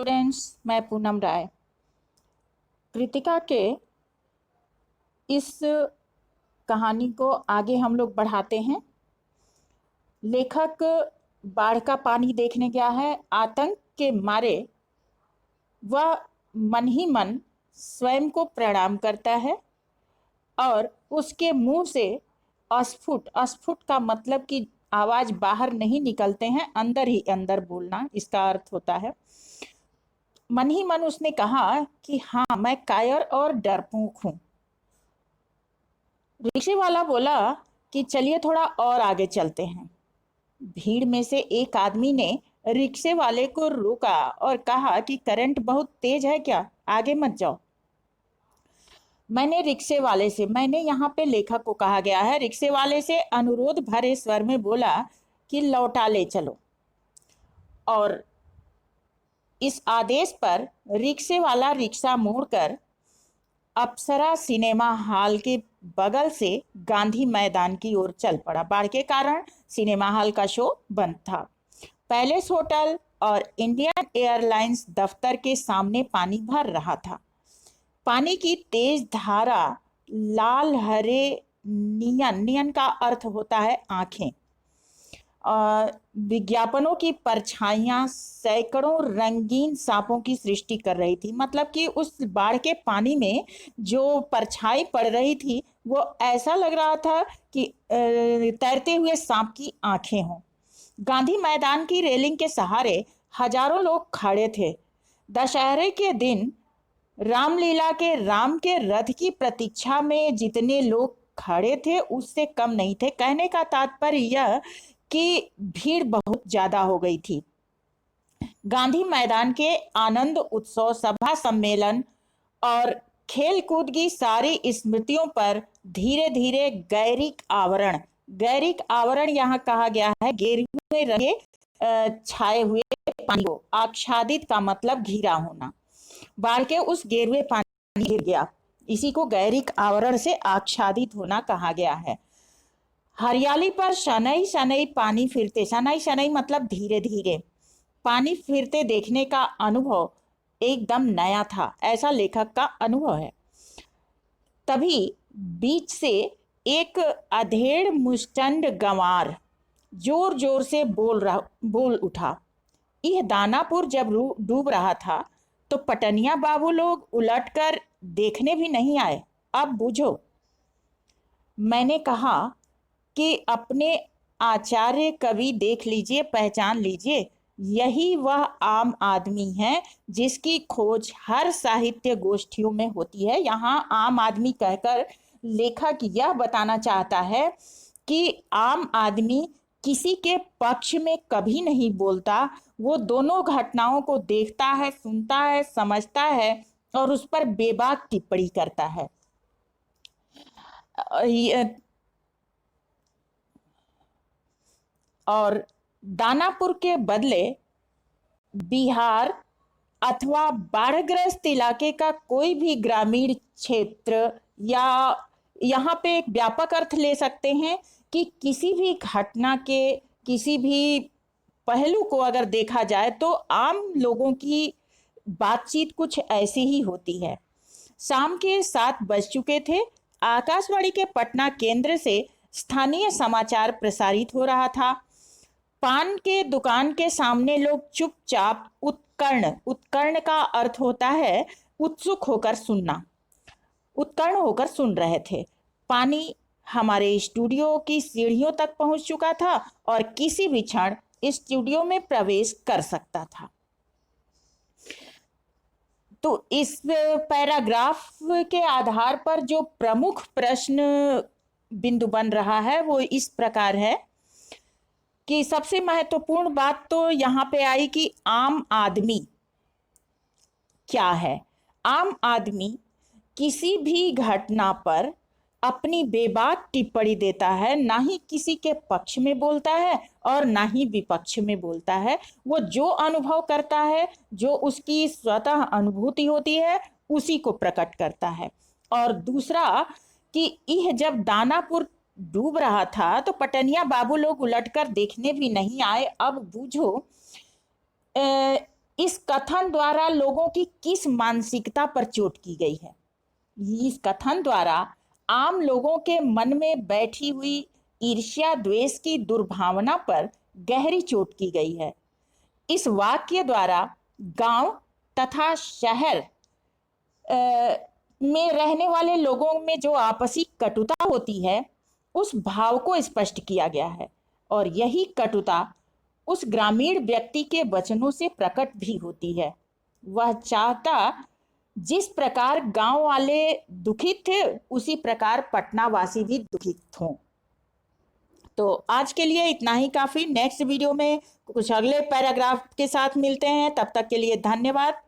Friends, मैं पूनम राय। कृतिका के इस कहानी को आगे हम लोग बढ़ाते हैं। लेखक बाढ़ का पानी देखने गया है। आतंक के मारे वह मन ही मन स्वयं को प्रणाम करता है और उसके मुंह से अस्फुट अस्फुट का मतलब कि आवाज बाहर नहीं निकलते हैं, अंदर ही अंदर बोलना इसका अर्थ होता है। मन ही मन उसने कहा कि हाँ, मैं कायर और डरपोक हूं। रिक्शे वाला बोला कि चलिए थोड़ा और आगे चलते हैं। भीड़ में से एक आदमी ने रिक्शे वाले को रोका और कहा कि करंट बहुत तेज है क्या, आगे मत जाओ। मैंने यहाँ पे लेखक को कहा गया है, रिक्शे वाले से अनुरोध भरे स्वर में बोला कि लौटा ले चलो। और इस आदेश पर रिक्शे वाला रिक्शा मोड़कर अप्सरा सिनेमा हॉल के बगल से गांधी मैदान की ओर चल पड़ा। बाढ़ के कारण सिनेमा हॉल का शो बंद था। पैलेस होटल और इंडियन एयरलाइंस दफ्तर के सामने पानी भर रहा था। पानी की तेज धारा लाल हरे नियन, नियन का अर्थ होता है आंखें, विज्ञापनों की परछाइयां सैकड़ों रंगीन सांपों की सृष्टि कर रही थी। मतलब कि उस बाढ़ के पानी में जो परछाई पड़ रही थी वो ऐसा लग रहा था कि तैरते हुए सांप की आंखें हों। गांधी मैदान की रेलिंग के सहारे हजारों लोग खड़े थे। दशहरे के दिन रामलीला के राम के रथ की प्रतीक्षा में जितने लोग खड़े थे उससे कम नहीं थे। कहने का तात्पर्य यह कि भीड़ बहुत ज्यादा हो गई थी। गांधी मैदान के आनंद उत्सव, सभा, सम्मेलन और खेल कूद की सारी स्मृतियों पर धीरे धीरे गैरिक आवरण यहाँ कहा गया है गेरुए रंगे छाए हुए पानी को। आच्छादित का मतलब घिरा होना। बाढ़ के उस गेरुए पानी गिर गया, इसी को गैरिक आवरण से आच्छादित होना कहा गया है। हरियाली पर शनई शनई पानी फिरते, शनई शनई मतलब धीरे धीरे पानी फिरते देखने का अनुभव एकदम नया था, ऐसा लेखक का अनुभव है। तभी बीच से एक अधेड़ मुष्टंड गंवार जोर जोर से बोल उठा। यह दानापुर जब डूब रहा था तो पटनिया बाबू लोग उलटकर देखने भी नहीं आए, अब बूझो। मैंने कहा कि अपने आचार्य कवि देख लीजिए, पहचान लीजिए, यही वह आम आदमी है जिसकी खोज हर साहित्य गोष्ठियों में होती है। यहाँ आम आदमी कहकर लेखक यह बताना चाहता है कि आम आदमी किसी के पक्ष में कभी नहीं बोलता, वो दोनों घटनाओं को देखता है, सुनता है, समझता है और उस पर बेबाक टिप्पणी करता है। और दानापुर के बदले बिहार अथवा बाढ़ग्रस्त इलाके का कोई भी ग्रामीण क्षेत्र, या यहाँ पे एक व्यापक अर्थ ले सकते हैं कि किसी भी घटना के किसी भी पहलू को अगर देखा जाए तो आम लोगों की बातचीत कुछ ऐसी ही होती है। शाम के 7 बज चुके थे। आकाशवाणी के पटना केंद्र से स्थानीय समाचार प्रसारित हो रहा था। पान के दुकान के सामने लोग चुपचाप उत्कर्ण का अर्थ होता है उत्सुक होकर सुनना, उत्कर्ण होकर सुन रहे थे। पानी हमारे स्टूडियो की सीढ़ियों तक पहुंच चुका था और किसी भी क्षण स्टूडियो में प्रवेश कर सकता था। तो इस पैराग्राफ के आधार पर जो प्रमुख प्रश्न बिंदु बन रहा है वो इस प्रकार है कि सबसे महत्वपूर्ण बात तो यहाँ पे आई कि आम आदमी क्या है। आम आदमी किसी भी घटना पर अपनी बेबाक टिप्पणी देता है, ना ही किसी के पक्ष में बोलता है और ना ही विपक्ष में बोलता है। वो जो अनुभव करता है, जो उसकी स्वतः अनुभूति होती है, उसी को प्रकट करता है। और दूसरा कि यह जब दानापुर डूब रहा था तो पटनिया बाबू लोग उलटकर देखने भी नहीं आए, अब बूझो। इस कथन द्वारा लोगों की किस मानसिकता पर चोट की गई है? इस कथन द्वारा आम लोगों के मन में बैठी हुई ईर्ष्या द्वेष की दुर्भावना पर गहरी चोट की गई है। इस वाक्य द्वारा गांव तथा शहर में रहने वाले लोगों में जो आपसी कटुता होती है, उस भाव को स्पष्ट किया गया है और यही कटुता उस ग्रामीण व्यक्ति के वचनों से प्रकट भी होती है। वह चाहता जिस प्रकार गांव वाले दुखित थे, उसी प्रकार पटना वासी भी दुखित हों। तो आज के लिए इतना ही काफी। नेक्स्ट वीडियो में कुछ अगले पैराग्राफ के साथ मिलते हैं। तब तक के लिए धन्यवाद।